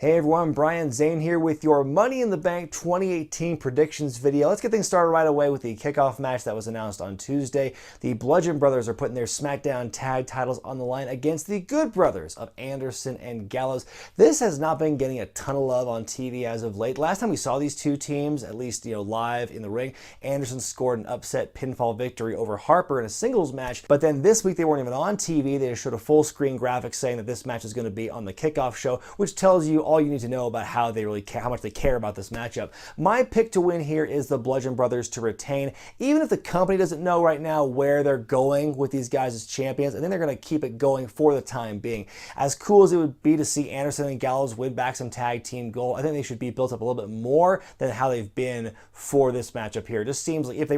Hey everyone, Bryan Zane here with your Money in the Bank 2018 predictions video. Let's get things started right away with the kickoff match that was announced on Tuesday. The Bludgeon Brothers are putting their SmackDown tag titles on the line against the Good Brothers of Anderson and Gallows. This has not been getting a ton of love on TV as of late. Last time we saw these two teams, at least live in the ring, Anderson scored an upset pinfall victory over Harper in a singles match, but then this week they weren't even on TV. They just showed a full screen graphic saying that this match is going to be on the kickoff show, which tells you all you need to know about how much they care about this matchup. My pick to win here is the Bludgeon Brothers to retain. Even if the company doesn't know right now where they're going with these guys as champions, I think they're going to keep it going for the time being. As cool as it would be to see Anderson and Gallows win back some tag team gold, I think they should be built up a little bit more than how they've been for this matchup here. It just seems like if they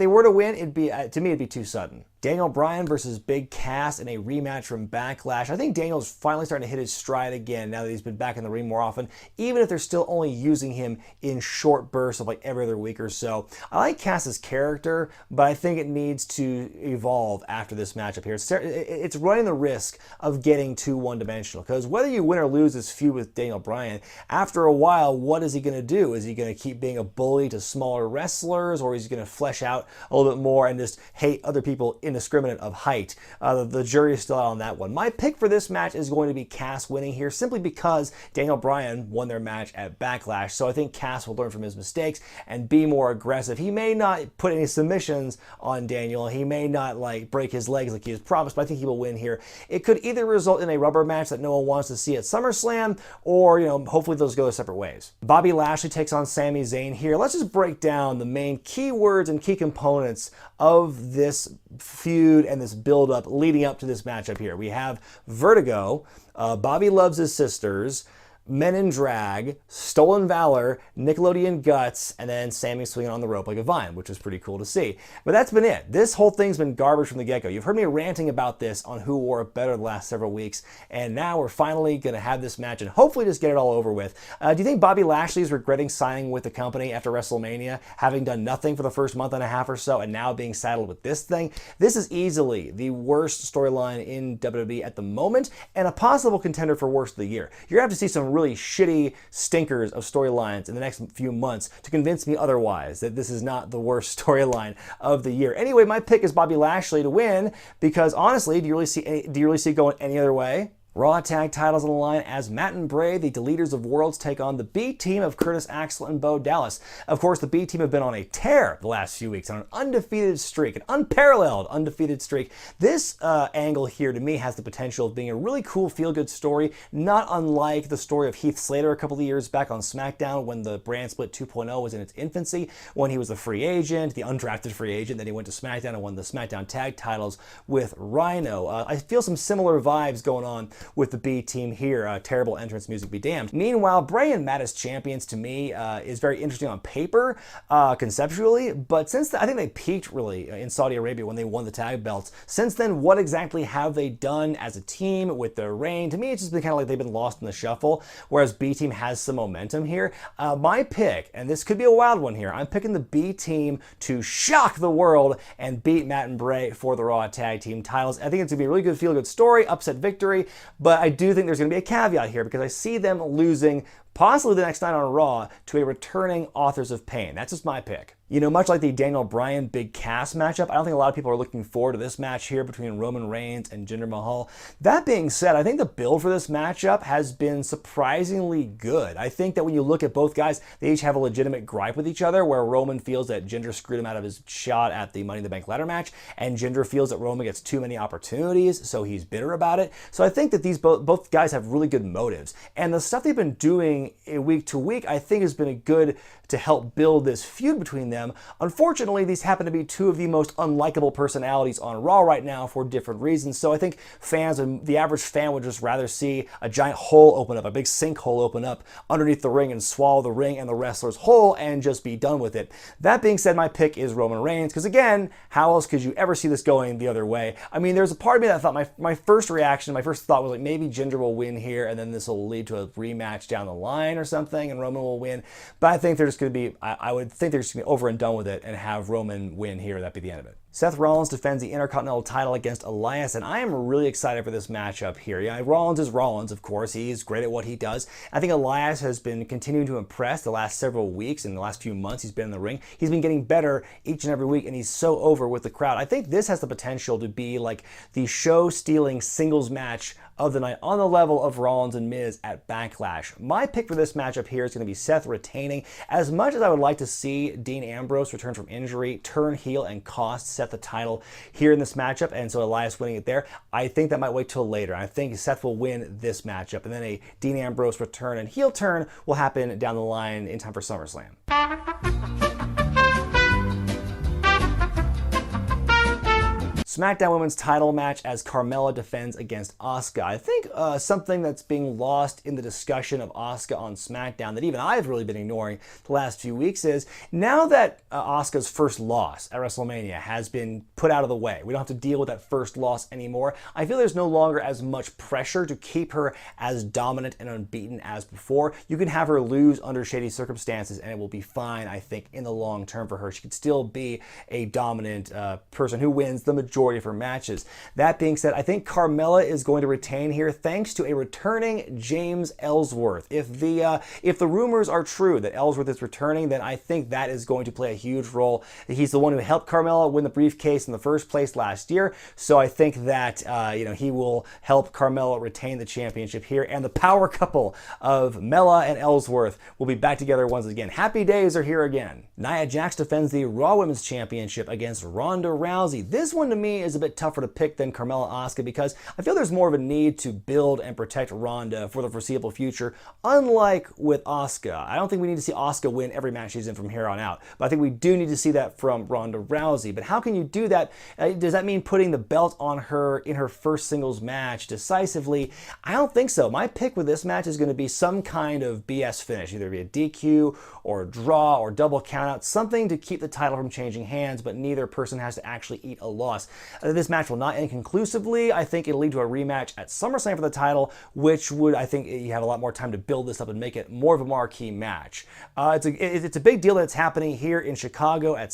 were to win, it'd be to me it'd be too sudden. Daniel Bryan versus Big Cass in a rematch from Backlash. I think Daniel's finally starting to hit his stride again now that he's been back in the ring more often, even if they're still only using him in short bursts of like every other week or so. I like Cass's character, but I think it needs to evolve after this matchup here. It's running the risk of getting too one-dimensional, because whether you win or lose this feud with Daniel Bryan, after a while, what is he going to do? Is he going to keep being a bully to smaller wrestlers, or is he going to flesh out a little bit more and just hate other people indiscriminate of height? The jury is still out on that one. My pick for this match is going to be Cass winning here, simply because Daniel Bryan won their match at Backlash, so I think Cass will learn from his mistakes and be more aggressive. He may not put any submissions on Daniel, he may not like break his legs like he has promised, but I think he will win here. It could either result in a rubber match that no one wants to see at SummerSlam, or hopefully those go their separate ways. Bobby Lashley takes on Sami Zayn here. Let's just break down the main keywords and key components of this feud and this build-up leading up to this matchup here. We have Vertigo, Bobby loves his sisters, Men in Drag, Stolen Valor, Nickelodeon Guts, and then Sammy swinging on the rope like a vine, which is pretty cool to see. But that's been it. This whole thing's been garbage from the get-go. You've heard me ranting about this on Who Wore It Better the last several weeks, and now we're finally going to have this match and hopefully just get it all over with. Do you think Bobby Lashley is regretting signing with the company after WrestleMania, having done nothing for the first month and a half or so, and now being saddled with this thing? This is easily the worst storyline in WWE at the moment, and a possible contender for worst of the year. You're going to have to see some really shitty stinkers of storylines in the next few months to convince me otherwise, that this is not the worst storyline of the year. Anyway, my pick is Bobby Lashley to win, because honestly, do you really see it going any other way? Raw tag titles on the line as Matt and Bray, the Deleters of Worlds, take on the B team of Curtis Axel and Bo Dallas. Of course, the B team have been on a tear the last few weeks, on an undefeated streak, an unparalleled undefeated streak. This angle here to me has the potential of being a really cool feel-good story, not unlike the story of Heath Slater a couple of years back on SmackDown when the brand split 2.0 was in its infancy, when he was a free agent, the undrafted free agent. Then he went to SmackDown and won the SmackDown tag titles with Rhino. I feel some similar vibes going on with the B team here. Terrible entrance music be damned. Meanwhile, Bray and Matt as champions to me is very interesting on paper, conceptually, but since I think they peaked really in Saudi Arabia when they won the tag belts. Since then, what exactly have they done as a team with their reign? To me, it's just been kind of like they've been lost in the shuffle, whereas B team has some momentum here. My pick, and this could be a wild one here, I'm picking the B team to shock the world and beat Matt and Bray for the Raw tag team titles. I think it's gonna be a really good feel-good story, upset victory, but I do think there's going to be a caveat here, because I see them losing possibly the next night on Raw to a returning Authors of Pain. That's just my pick. Much like the Daniel Bryan Big Cass matchup, I don't think a lot of people are looking forward to this match here between Roman Reigns and Jinder Mahal. That being said, I think the build for this matchup has been surprisingly good. I think that when you look at both guys, they each have a legitimate gripe with each other, where Roman feels that Jinder screwed him out of his shot at the Money in the Bank ladder match, and Jinder feels that Roman gets too many opportunities, so he's bitter about it. So I think that these both guys have really good motives, and the stuff they've been doing week to week, I think has been good to help build this feud between them. Unfortunately, these happen to be two of the most unlikable personalities on Raw right now for different reasons, so I think fans and the average fan would just rather see a giant hole open up, a big sinkhole open up underneath the ring and swallow the ring and the wrestler's whole and just be done with it. That being said, my pick is Roman Reigns, because again, how else could you ever see this going the other way? I mean, there's a part of me that thought, my first thought was like, maybe Jinder will win here and then this will lead to a rematch down the line or something and Roman will win, but I think they're just going to be, I would think they're just going to be over and done with it and have Roman win here. That'd be the end of it. Seth Rollins defends the Intercontinental title against Elias, and I am really excited for this matchup here. Yeah, Rollins is Rollins, of course. He's great at what he does. I think Elias has been continuing to impress the last several weeks and the last few months he's been in the ring. He's been getting better each and every week, and he's so over with the crowd. I think this has the potential to be like the show-stealing singles match of the night on the level of Rollins and Miz at Backlash. My pick for this matchup here is going to be Seth retaining. As much as I would like to see Dean Ambrose return from injury, turn heel, and cost Seth the title here in this matchup, and so Elias winning it there, I think that might wait till later. I think Seth will win this matchup, and then a Dean Ambrose return and heel turn will happen down the line in time for SummerSlam. SmackDown Women's title match as Carmella defends against Asuka. I think something that's being lost in the discussion of Asuka on SmackDown that even I've really been ignoring the last few weeks is now that Asuka's first loss at WrestleMania has been put out of the way. We don't have to deal with that first loss anymore. I feel there's no longer as much pressure to keep her as dominant and unbeaten as before. You can have her lose under shady circumstances and it will be fine, I think, in the long term for her. She could still be a dominant person who wins the majority of her matches. That being said, I think Carmella is going to retain here thanks to a returning James Ellsworth. If the rumors are true that Ellsworth is returning, then I think that is going to play a huge role. He's the one who helped Carmella win the briefcase in the first place last year, so I think that he will help Carmella retain the championship here, and the power couple of Mella and Ellsworth will be back together once again. Happy days are here again. Nia Jax defends the Raw Women's Championship against Ronda Rousey. This one to me is a bit tougher to pick than Carmella Asuka because I feel there's more of a need to build and protect Ronda for the foreseeable future, unlike with Asuka. I don't think we need to see Asuka win every match she's in from here on out, but I think we do need to see that from Ronda Rousey. But how can you do that? Does that mean putting the belt on her in her first singles match decisively? I don't think so. My pick with this match is going to be some kind of BS finish, either be a DQ or a draw or double countout, something to keep the title from changing hands, but neither person has to actually eat a loss. This match will not end conclusively. I think it'll lead to a rematch at SummerSlam for the title, which would, I think, you have a lot more time to build this up and make it more of a marquee match. It's a big deal that it's happening here in Chicago at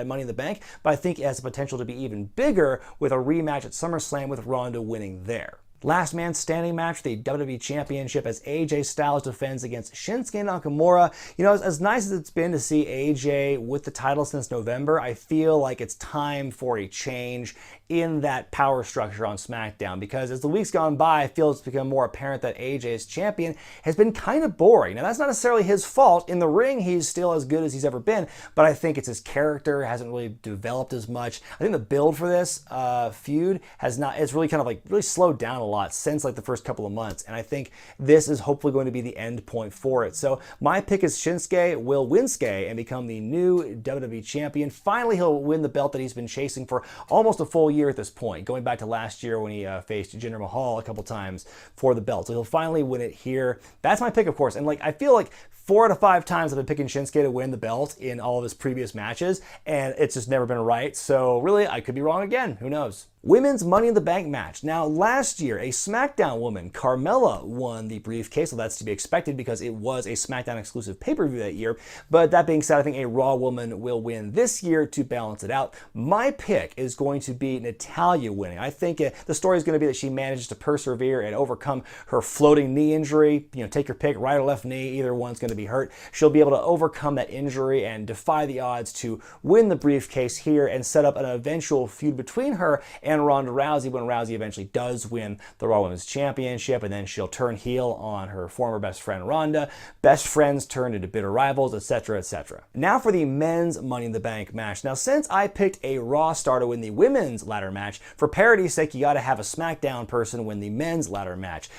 Money in the Bank, but I think it has the potential to be even bigger with a rematch at SummerSlam with Ronda winning there. Last man standing match for the WWE Championship as AJ Styles defends against Shinsuke Nakamura. You know, as nice as it's been to see AJ with the title since November, I feel like it's time for a change in that power structure on SmackDown, because as the weeks gone by, I feel it's become more apparent that AJ's champion has been kind of boring. Now, that's not necessarily his fault. In the ring, he's still as good as he's ever been, but I think it's his character hasn't really developed as much. I think the build for this feud it's really kind of like really slowed down a lot since like the first couple of months, and I think this is hopefully going to be the end point for it. So my pick is Shinsuke will Winsuke and become the new WWE champion. Finally, he'll win the belt that he's been chasing for almost a full year at this point, going back to last year when he faced Jinder Mahal a couple times for the belt. So he'll finally win it here. That's my pick, of course, and like I feel like 4 out of 5 times I've been picking Shinsuke to win the belt in all of his previous matches, and it's just never been right. So really, I could be wrong again. Who knows? Women's Money in the Bank match. Now, last year, a SmackDown woman, Carmella, won the briefcase, so that's to be expected because it was a SmackDown exclusive pay-per-view that year. But that being said, I think a Raw woman will win this year to balance it out. My pick is going to be NATALYA winning. I think the story is going to be that she manages to persevere and overcome her floating knee injury. You know, take your pick, right or left knee, either one's going to be hurt. She'll be able to overcome that injury and defy the odds to win the briefcase here and set up an eventual feud between her and Ronda Rousey when Rousey eventually does win the Raw Women's Championship, and then she'll turn heel on her former best friend Ronda. Best friends turn into bitter rivals, etc., etc. Now for the men's Money in the Bank match. Now, since I picked a Raw star to win the women's ladder match, for parity's sake, you got to have a SmackDown person win the men's ladder match.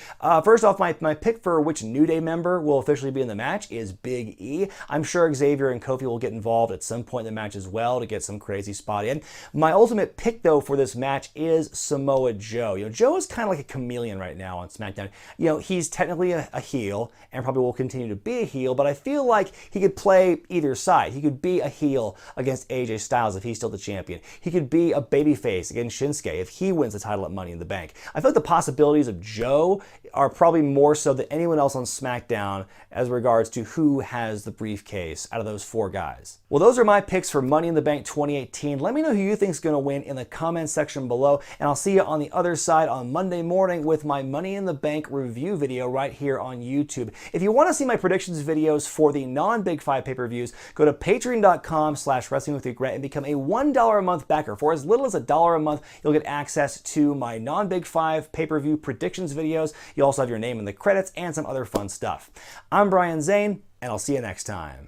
First off, my pick for which New Day member will officially be in the match is Big E. I'm sure Xavier and Kofi will get involved at some point in the match as well to get some crazy spot in. My ultimate pick, though, for this match match is Samoa Joe. Joe is kind of like a chameleon right now on SmackDown. He's technically a heel and probably will continue to be a heel, but I feel like he could play either side. He could be a heel against AJ Styles if he's still the champion. He could be a babyface against Shinsuke if he wins the title at Money in the Bank. I feel like the possibilities of Joe are probably more so than anyone else on SmackDown as regards to who has the briefcase out of those 4 guys. Well, those are my picks for Money in the Bank 2018. Let me know who you think is going to win in the comments section below, and I'll see you on the other side on Monday morning with my Money in the Bank review video right here on YouTube. If you want to see my predictions videos for the non-Big 5 pay-per-views, go to patreon.com/wrestlingwithregret and become a $1 a month backer. For as little as $1 a month, you'll get access to my non-Big 5 pay-per-view predictions videos. You'll also have your name in the credits and some other fun stuff. I'm Bryan Zane, and I'll see you next time.